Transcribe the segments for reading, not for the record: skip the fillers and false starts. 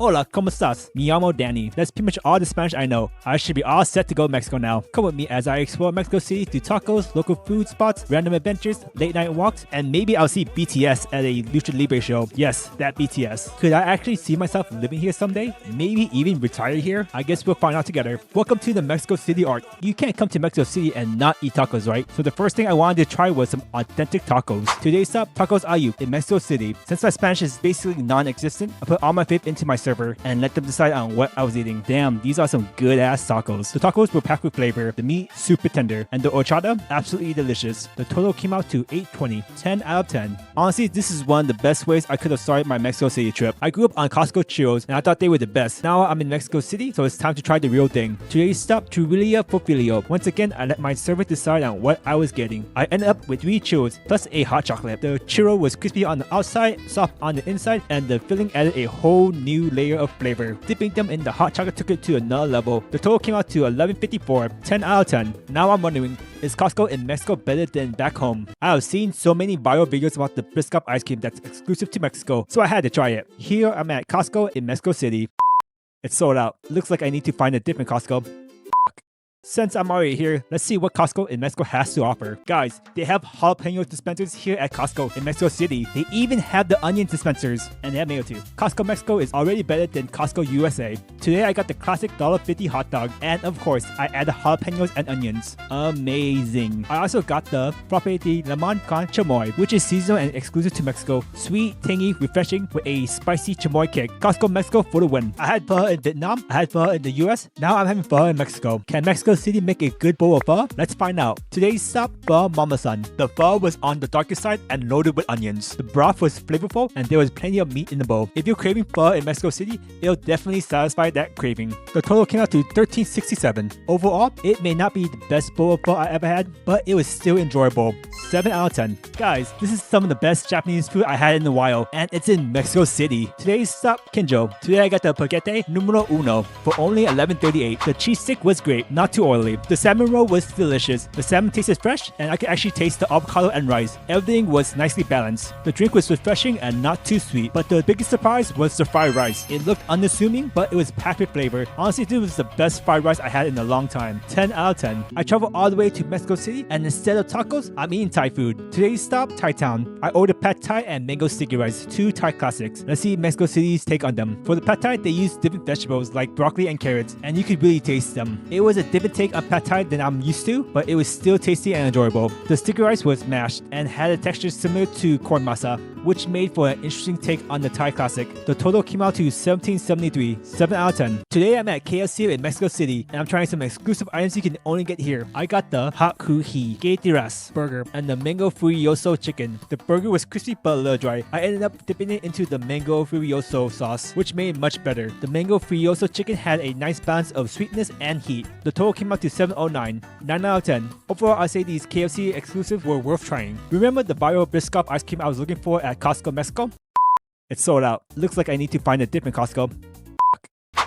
Hola, ¿cómo estás? Me llamo Danny. That's pretty much all the Spanish I know. I should be all set to go to Mexico now. Come with me as I explore Mexico City through tacos, local food spots, random adventures, late night walks, and maybe I'll see BTS at a Lucha Libre show. Yes, that BTS. Could I actually see myself living here someday? Maybe even retire here? I guess we'll find out together. Welcome to the Mexico City Art. You can't come to Mexico City and not eat tacos, right? So the first thing I wanted to try was some authentic tacos. Today's stop, Tacos Ayuk in Mexico City. Since my Spanish is basically non-existent, I put all my faith into my server and let them decide on what I was eating. Damn, these are some good ass tacos. The tacos were packed with flavor, the meat super tender, and the horchata absolutely delicious. The total came out to $8.20, 10 out of 10. Honestly, this is one of the best ways I could have started my Mexico City trip. I grew up on Costco Churros and I thought they were the best. Now I'm in Mexico City, so it's time to try the real thing. Today's stop, Churrilla for Filio. Once again, I let my server decide on what I was getting. I ended up with 3 churros plus a hot chocolate. The churro was crispy on the outside, soft on the inside, and the filling added a whole new layer of flavor. Dipping them in the hot chocolate took it to another level. The total came out to $11.54, 10 out of 10. Now I'm wondering, is Costco in Mexico better than back home? I have seen so many viral videos about the Biscuit ice cream that's exclusive to Mexico, so I had to try it. Here I'm at Costco in Mexico City. It's sold out. Looks like I need to find a different Costco. Since I'm already here, let's see what Costco in Mexico has to offer. Guys, they have jalapeno dispensers here at Costco in Mexico City. They even have the onion dispensers, and they have mayo too. Costco Mexico is already better than Costco USA. Today I got the classic $1.50 hot dog, and of course, I added jalapenos and onions. Amazing. I also got the frappe de limon con chamoy, which is seasonal and exclusive to Mexico. Sweet, tangy, refreshing with a spicy chamoy kick. Costco Mexico for the win. I had pho in Vietnam, I had pho in the US, now I'm having pho in Mexico. Can Mexico City make a good bowl of pho? Let's find out. Today's stop, Pho Mama San. The pho was on the darker side and loaded with onions. The broth was flavorful and there was plenty of meat in the bowl. If you're craving pho in Mexico City, it'll definitely satisfy that craving. The total came out to $13.67. Overall, it may not be the best bowl of pho I ever had, but it was still enjoyable. 7 out of 10. Guys, this is some of the best Japanese food I had in a while, and it's in Mexico City. Today's stop, Kinjo. Today I got the Paquete Numero Uno for only $11.38. The cheese stick was great, not too oily. The salmon roll was delicious. The salmon tasted fresh, and I could actually taste the avocado and rice. Everything was nicely balanced. The drink was refreshing and not too sweet, but the biggest surprise was the fried rice. It looked unassuming, but it was packed with flavor. Honestly, this was the best fried rice I had in a long time. 10 out of 10. I traveled all the way to Mexico City, and instead of tacos, I'm eating Thai food. Today's stop, Thai Town. I ordered pad Thai and mango sticky rice, 2 Thai classics. Let's see Mexico City's take on them. For the pad Thai, they used different vegetables like broccoli and carrots, and you could really taste them. It was a different take on pad Thai than I'm used to, but it was still tasty and enjoyable. The sticky rice was mashed and had a texture similar to corn masa, which made for an interesting take on the Thai classic. The total came out to $17.73, 7 out of 10. Today I'm at KFC in Mexico City, and I'm trying some exclusive items you can only get here. I got the Hot Kuhi Tiras burger and the mango furioso chicken. The burger was crispy but a little dry. I ended up dipping it into the mango furioso sauce, which made it much better. The mango furioso chicken had a nice balance of sweetness and heat. The total came out to $7.09, 9 out of 10. Overall, I'd say these KFC exclusives were worth trying. Remember the viral Biscuit ice cream I was looking for at Costco Mexico? It's sold out. Looks like I need to find a different Costco.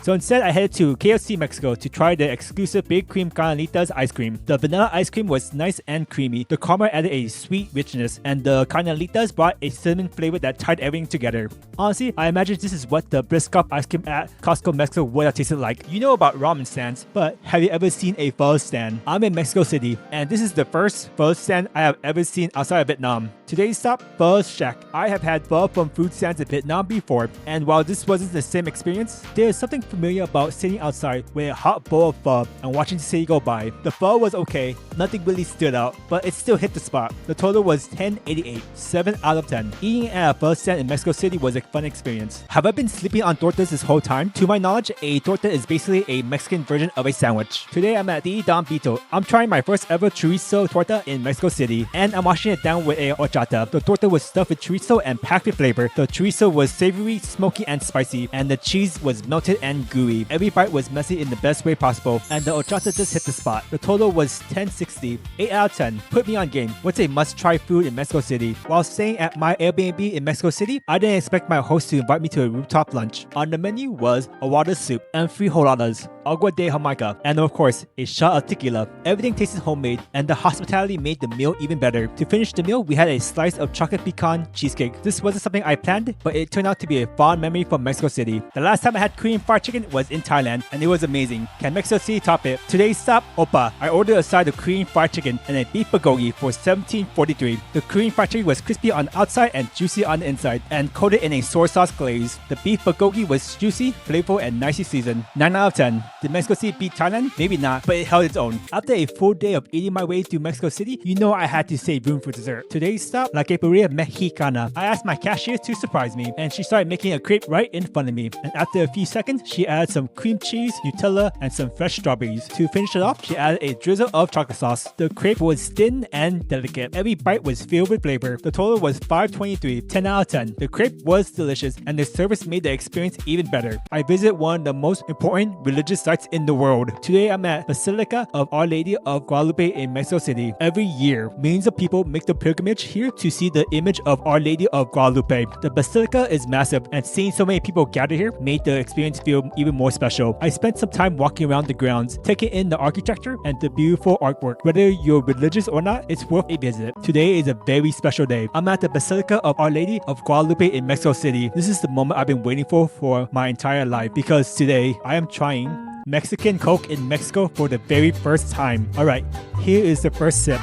So instead, I headed to KFC Mexico to try the exclusive Big Cream Carnalitas ice cream. The vanilla ice cream was nice and creamy. The caramel added a sweet richness, and the Carnalitas brought a cinnamon flavor that tied everything together. Honestly, I imagine this is what the Biscuit ice cream at Costco Mexico would have tasted like. You know about ramen stands, but have you ever seen a pho stand? I'm in Mexico City, and this is the first pho stand I have ever seen outside of Vietnam. Today's stop, Pho Shack. I have had pho from food stands in Vietnam before, and while this wasn't the same experience, there is something familiar about sitting outside with a hot bowl of pho and watching the city go by. The pho was okay, nothing really stood out, but it still hit the spot. The total was $10.88, 7 out of 10. Eating at a pho stand in Mexico City was a fun experience. Have I been sleeping on tortas this whole time? To my knowledge, a torta is basically a Mexican version of a sandwich. Today I'm at the Don Vito. I'm trying my first ever chorizo torta in Mexico City, and I'm washing it down with a horchata. The torta was stuffed with chorizo and packed with flavor. The chorizo was savory, smoky, and spicy, and the cheese was melted and gooey. Every bite was messy in the best way possible, and the horchata just hit the spot. The total was $10.60, 8 out of 10. Put me on game. What's a must-try food in Mexico City? While staying at my Airbnb in Mexico City, I didn't expect my host to invite me to a rooftop lunch. On the menu was a water soup and frijoles. agua de Jamaica, and of course, a shot of tequila. Everything tasted homemade, and the hospitality made the meal even better. To finish the meal, we had a slice of chocolate pecan cheesecake. This wasn't something I planned, but it turned out to be a fond memory from Mexico City. The last time I had Korean fried chicken was in Thailand, and it was amazing. Can Mexico City top it? Today's stop, Oppa. I ordered a side of Korean fried chicken and a beef bulgogi for $17.43. The Korean fried chicken was crispy on the outside and juicy on the inside, and coated in a soy sauce glaze. The beef bulgogi was juicy, flavorful, and nicely seasoned. 9 out of 10. Did Mexico City beat Thailand? Maybe not, but it held its own. After a full day of eating my way through Mexico City, you know I had to save room for dessert. Today's stop, La Queperia Mexicana. I asked my cashier to surprise me, and she started making a crepe right in front of me. And after a few seconds, she added some cream cheese, Nutella, and some fresh strawberries. To finish it off, she added a drizzle of chocolate sauce. The crepe was thin and delicate. Every bite was filled with flavor. The total was $5.23, 10 out of 10. The crepe was delicious, and the service made the experience even better. I visited one of the most important religious sites in the world. Today I'm at Basilica of Our Lady of Guadalupe in Mexico City. Every year, millions of people make the pilgrimage here to see the image of Our Lady of Guadalupe. The basilica is massive, and seeing so many people gather here made the experience feel even more special. I spent some time walking around the grounds, taking in the architecture and the beautiful artwork. Whether you're religious or not, it's worth a visit. Today is a very special day. I'm at the Basilica of Our Lady of Guadalupe in Mexico City. This is the moment I've been waiting for my entire life, because today I am trying Mexican Coke in Mexico for the very first time. Alright, here is the first sip.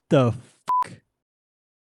The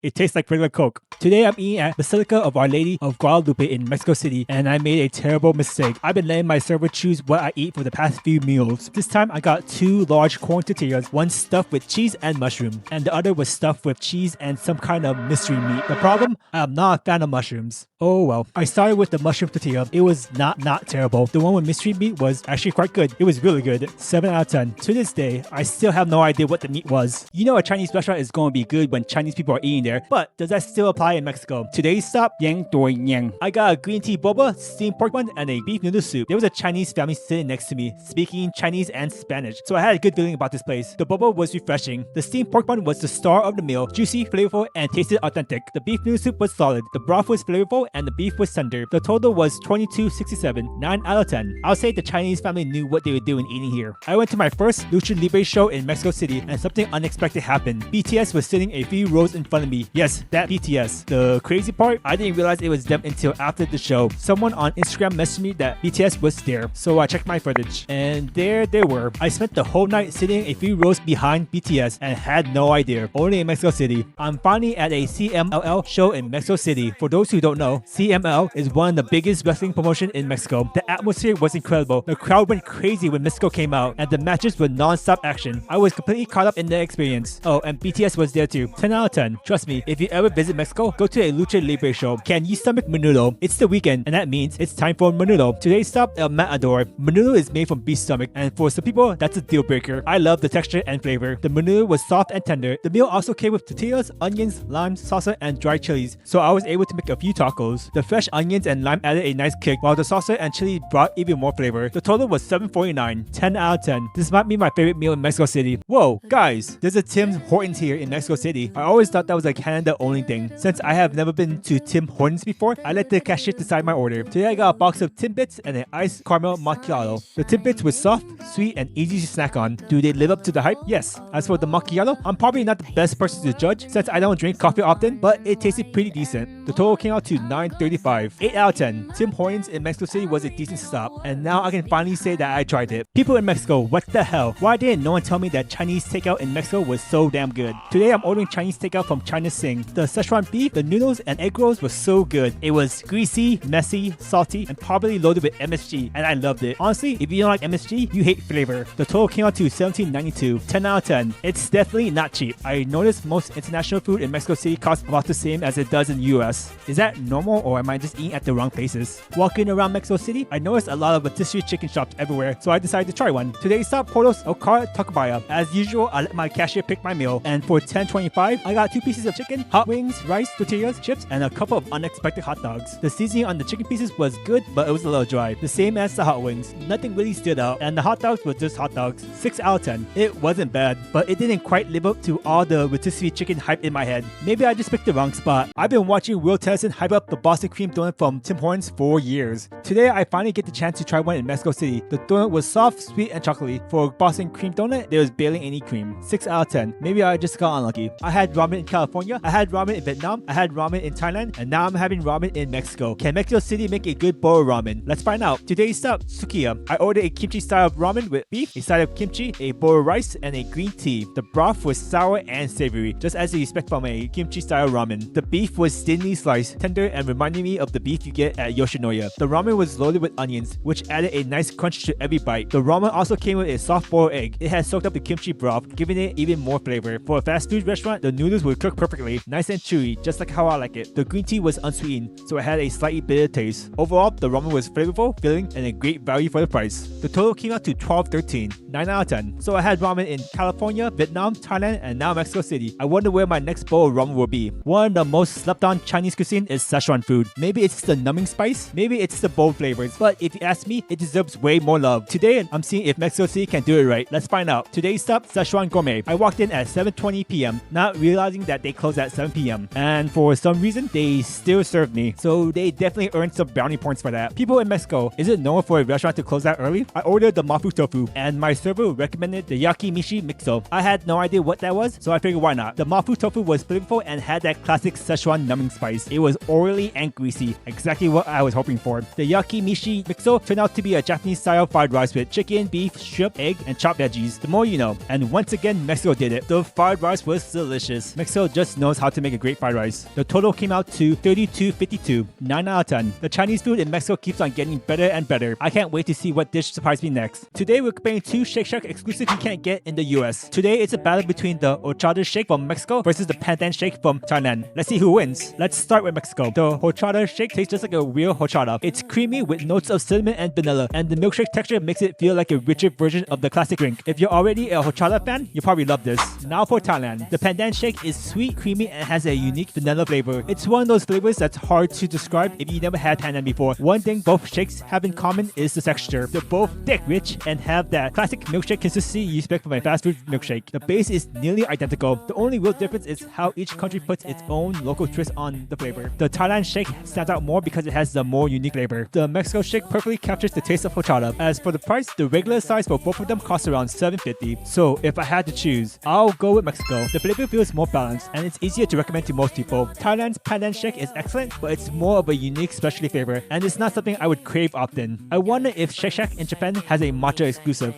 It tastes like regular Coke. Today I'm eating at Basilica of Our Lady of Guadalupe in Mexico City, and I made a terrible mistake. I've been letting my server choose what I eat for the past few meals. This time I got 2 large corn tortillas, one stuffed with cheese and mushroom, and the other was stuffed with cheese and some kind of mystery meat. The problem? I am not a fan of mushrooms. Oh well. I started with the mushroom tortilla. It was not terrible. The one with mystery meat was actually quite good. It was really good. 7 out of 10. To this day, I still have no idea what the meat was. You know a Chinese restaurant is going to be good when Chinese people are eating there, but does that still apply in Mexico? Today's stop, Yang Doi Yang. I got a green tea boba, steamed pork bun, and a beef noodle soup. There was a Chinese family sitting next to me, speaking Chinese and Spanish, so I had a good feeling about this place. The boba was refreshing. The steamed pork bun was the star of the meal, juicy, flavorful, and tasted authentic. The beef noodle soup was solid. The broth was flavorful, and the beef was tender. The total was $22.67, 9 out of 10. I'll say the Chinese family knew what they were doing eating here. I went to my first Lucha Libre show in Mexico City, and something unexpected happened. BTS was sitting a few rows in front of me. Yes, that BTS. The crazy part, I didn't realize it was them until after the show. Someone on Instagram messaged me that BTS was there, so I checked my footage, and there they were. I spent the whole night sitting a few rows behind BTS and had no idea. Only in Mexico City. I'm finally at a CMLL show in Mexico City. For those who don't know, CMLL is one of the biggest wrestling promotions in Mexico. The atmosphere was incredible. The crowd went crazy when Mexico came out, and the matches were non-stop action. I was completely caught up in the experience. Oh, and BTS was there too. 10 out of 10. Trust me, if you ever visit Mexico, go to a Lucha Libre show. Can you stomach Menudo? It's the weekend, and that means it's time for Menudo. Today's stop, El Matador. Menudo is made from beef stomach, and for some people, that's a deal breaker. I love the texture and flavor. The menudo was soft and tender. The meal also came with tortillas, onions, lime, salsa, and dried chilies, so I was able to make a few tacos. The fresh onions and lime added a nice kick, while the salsa and chili brought even more flavor. The total was $7.49, 10 out of 10. This might be my favorite meal in Mexico City. Whoa, guys, there's a Tim Hortons here in Mexico City. I always thought that was a Canada only thing. Since I have never been to Tim Hortons before, I let the cashier decide my order. Today I got a box of Timbits and an iced caramel macchiato. The Timbits was soft, sweet, and easy to snack on. Do they live up to the hype? Yes. As for the macchiato, I'm probably not the best person to judge since I don't drink coffee often, but it tasted pretty decent. The total came out to $9.35, 8 out of 10. Tim Hortons in Mexico City was a decent stop, and now I can finally say that I tried it. People in Mexico, what the hell? Why didn't no one tell me that Chinese takeout in Mexico was so damn good? Today I'm ordering Chinese takeout from China Sing. The Sichuan beef, the noodles, and egg rolls was so good. It was greasy, messy, salty, and probably loaded with MSG, and I loved it. Honestly, if you don't like MSG, you hate flavor. The total came out to $17.92, 10 out of 10. It's definitely not cheap. I noticed most international food in Mexico City costs about the same as it does in the US. Is that normal, or am I just eating at the wrong places? Walking around Mexico City, I noticed a lot of rotisserie chicken shops everywhere, so I decided to try one. Today's stop, Portos El Car Tacubaya. As usual, I let my cashier pick my meal, and for $10.25, I got 2 pieces of of chicken, hot wings, rice, tortillas, chips, and a couple of unexpected hot dogs. The seasoning on the chicken pieces was good, but it was a little dry. The same as the hot wings. Nothing really stood out, and the hot dogs were just hot dogs. 6 out of 10. It wasn't bad, but it didn't quite live up to all the rotisserie chicken hype in my head. Maybe I just picked the wrong spot. I've been watching Will Tennyson hype up the Boston cream donut from Tim Hortons for years. Today, I finally get the chance to try one in Mexico City. The donut was soft, sweet, and chocolatey. For Boston cream donut, there was barely any cream. 6 out of 10. Maybe I just got unlucky. I had ramen in California, I had ramen in Vietnam, I had ramen in Thailand, and now I'm having ramen in Mexico. Can Mexico City make a good bowl of ramen? Let's find out. Today's stop, Sukiya. I ordered a kimchi style of ramen with beef, a side of kimchi, a bowl of rice, and a green tea. The broth was sour and savory, just as you expect from a kimchi style ramen. The beef was thinly sliced, tender, and reminded me of the beef you get at Yoshinoya. The ramen was loaded with onions, which added a nice crunch to every bite. The ramen also came with a soft boiled egg. It had soaked up the kimchi broth, giving it even more flavor. For a fast food restaurant, the noodles were cooked perfectly, nice and chewy, just like how I like it. The green tea was unsweetened, so it had a slightly bitter taste. Overall, the ramen was flavorful, filling, and a great value for the price. The total came out to $12.13, 9 out of 10. So I had ramen in California, Vietnam, Thailand, and now Mexico City. I wonder where my next bowl of ramen will be. One of the most slept on Chinese cuisine is Sichuan food. Maybe it's the numbing spice, maybe it's the bold flavors, but if you ask me, it deserves way more love. Today, I'm seeing if Mexico City can do it right. Let's find out. Today's stop, Sichuan Gourmet. I walked in at 7:20 p.m., not realizing that they closed at 7 p.m. And for some reason, they still served me. So they definitely earned some brownie points for that. People in Mexico, is it normal for a restaurant to close that early? I ordered the mafu tofu, and my server recommended the yakimishi mixo. I had no idea what that was, so I figured why not. The mafu tofu was flavorful and had that classic Sichuan numbing spice. It was oily and greasy, exactly what I was hoping for. The yakimishi mixo turned out to be a Japanese-style fried rice with chicken, beef, shrimp, egg, and chopped veggies. The more you know. And once again, Mexico did it. The fried rice was delicious. Mexico just knows how to make a great fried rice. The total came out to $32.52, 9 out of 10. The Chinese food in Mexico keeps on getting better and better. I can't wait to see what dish surprises me next. Today we're comparing two Shake Shack exclusives you can't get in the US. Today it's a battle between the horchata shake from Mexico versus the pandan shake from Thailand. Let's see who wins. Let's start with Mexico. The horchata shake tastes just like a real horchata. It's creamy with notes of cinnamon and vanilla, and the milkshake texture makes it feel like a richer version of the classic drink. If you're already a horchata fan, you'll probably love this. Now for Thailand. The pandan shake is sweet, creamy, and has a unique vanilla flavor. It's one of those flavors that's hard to describe if you never had pandan before. One thing both shakes have in common is the texture. They're both thick, rich, and have that classic milkshake consistency you expect from a fast food milkshake. The base is nearly identical. The only real difference is how each country puts its own local twist on the flavor. The Thailand shake stands out more because it has the more unique flavor. The Mexico shake perfectly captures the taste of horchata. As for the price, the regular size for both of them costs around $7.50. So if I had to choose, I'll go with Mexico. The flavor feels more balanced and it's easier to recommend to most people. Thailand's pandan shake is excellent, but it's more of a unique specialty flavor and it's not something I would crave often. I wonder if Shake Shack in Japan has a matcha exclusive.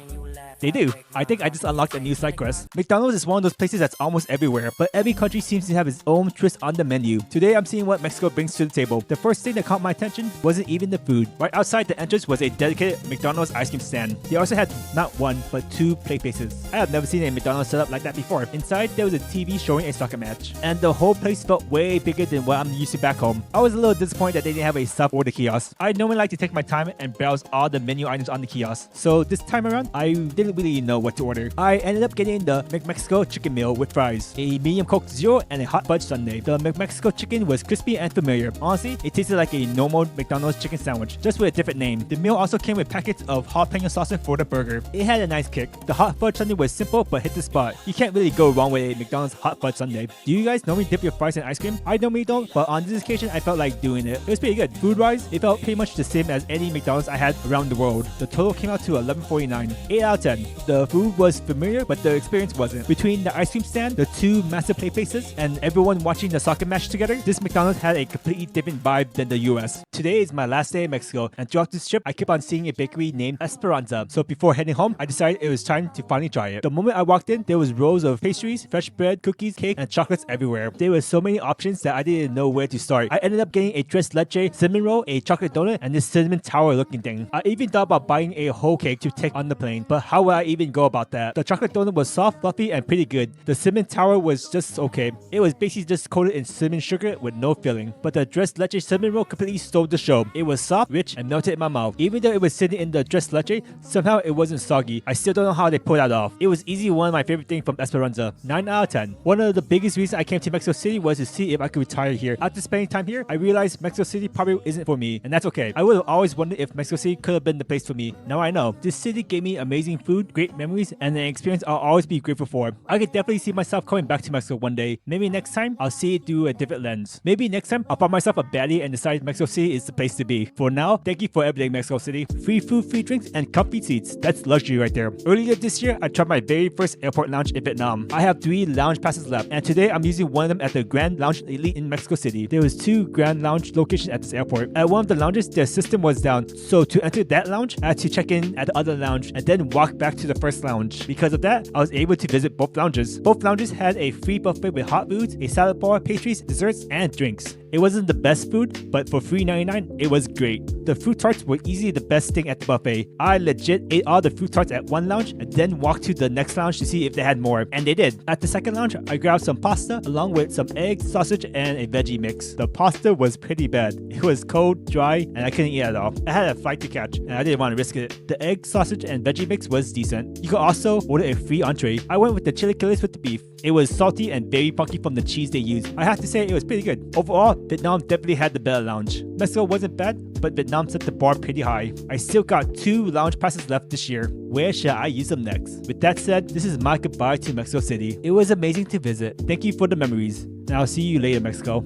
They do. I think I just unlocked a new side quest. McDonald's is one of those places that's almost everywhere, but every country seems to have its own twist on the menu. Today I'm seeing what Mexico brings to the table. The first thing that caught my attention wasn't even the food. Right outside the entrance was a dedicated McDonald's ice cream stand. They also had not one, but two play places. I have never seen a McDonald's setup like that before. Inside, there was a TV showing a soccer match, and the whole place felt way bigger than what I'm used to back home. I was a little disappointed that they didn't have a self-order kiosk. I normally like to take my time and browse all the menu items on the kiosk, so this time around, I didn't really know what to order. I ended up getting the McMexico chicken meal with fries, a medium Coke Zero, and a hot fudge sundae. The McMexico chicken was crispy and familiar. Honestly, it tasted like a normal McDonald's chicken sandwich, just with a different name. The meal also came with packets of jalapeno sauce for the burger. It had a nice kick. The hot fudge sundae was simple but hit the spot. You can't really go wrong with a McDonald's hot fudge sundae. Do you guys normally dip your fries in ice cream? I normally don't, but on this occasion, I felt like doing it. It was pretty good. Food-wise, it felt pretty much the same as any McDonald's I had around the world. The total came out to $11.49, 8 out of 10. The food was familiar, but the experience wasn't. Between the ice cream stand, the two massive play places, and everyone watching the soccer match together, this McDonald's had a completely different vibe than the US. Today is my last day in Mexico, and throughout this trip, I kept on seeing a bakery named Esperanza. So before heading home, I decided it was time to finally try it. The moment I walked in, there was rows of pastries, fresh bread, cookies, cake, and chocolates everywhere. There were so many options that I didn't know where to start. I ended up getting a tres leche cinnamon roll, a chocolate donut, and this cinnamon tower looking thing. I even thought about buying a whole cake to take on the plane, but how would I even go about that? The chocolate donut was soft, fluffy, and pretty good. The cinnamon tower was just okay. It was basically just coated in cinnamon sugar with no filling. But the tres leche cinnamon roll completely stole stole the show. It was soft, rich, and melted in my mouth. Even though it was sitting in the tres leche, somehow it wasn't soggy. I still don't know how they pulled that off. It was easily one of my favorite things from Esperanza. 9 out of 10. One of the biggest reasons I came to Mexico City was to see if I could retire here. After spending time here, I realized Mexico City probably isn't for me, and that's okay. I would have always wondered if Mexico City could have been the place for me. Now I know. This city gave me amazing food, great memories, and an experience I'll always be grateful for. I could definitely see myself coming back to Mexico one day. Maybe next time, I'll see it through a different lens. Maybe next time, I'll find myself a baddie and decide Mexico City is the place to be. For now, thank you for everything, Mexico City. Free food, free drinks, and comfy seats. That's luxury right there. Earlier this year, I tried my very first airport lounge in Vietnam. I have 3 lounge passes left, and today I'm using one of them at the Grand Lounge Elite in Mexico City. There was 2 Grand Lounge locations at this airport. At one of the lounges, their system was down, so to enter that lounge, I had to check in at the other lounge and then walk back to the first lounge. Because of that, I was able to visit both lounges. Both lounges had a free buffet with hot foods, a salad bar, pastries, desserts, and drinks. It wasn't the best food, but for $3.99, it was great. The fruit tarts were easily the best thing at the buffet. I legit ate all the fruit tarts at one lounge and then walked to the next lounge to see if they had more, and they did. At the second lounge, I grabbed some pasta along with some eggs, sausage, and a veggie mix. The pasta was pretty bad. It was cold, dry, and I couldn't eat it at all. I had a flight to catch, and I didn't want to risk it. The egg, sausage, and veggie mix was decent. You could also order a free entree. I went with the chilaquiles with the beef. It was salty and very funky from the cheese they used. I have to say it was pretty good. Overall, Vietnam definitely had the better lounge. Mexico wasn't bad, but Vietnam set the bar pretty high. I still got 2 lounge passes left this year. Where should I use them next? With that said, this is my goodbye to Mexico City. It was amazing to visit. Thank you for the memories, and I'll see you later, Mexico.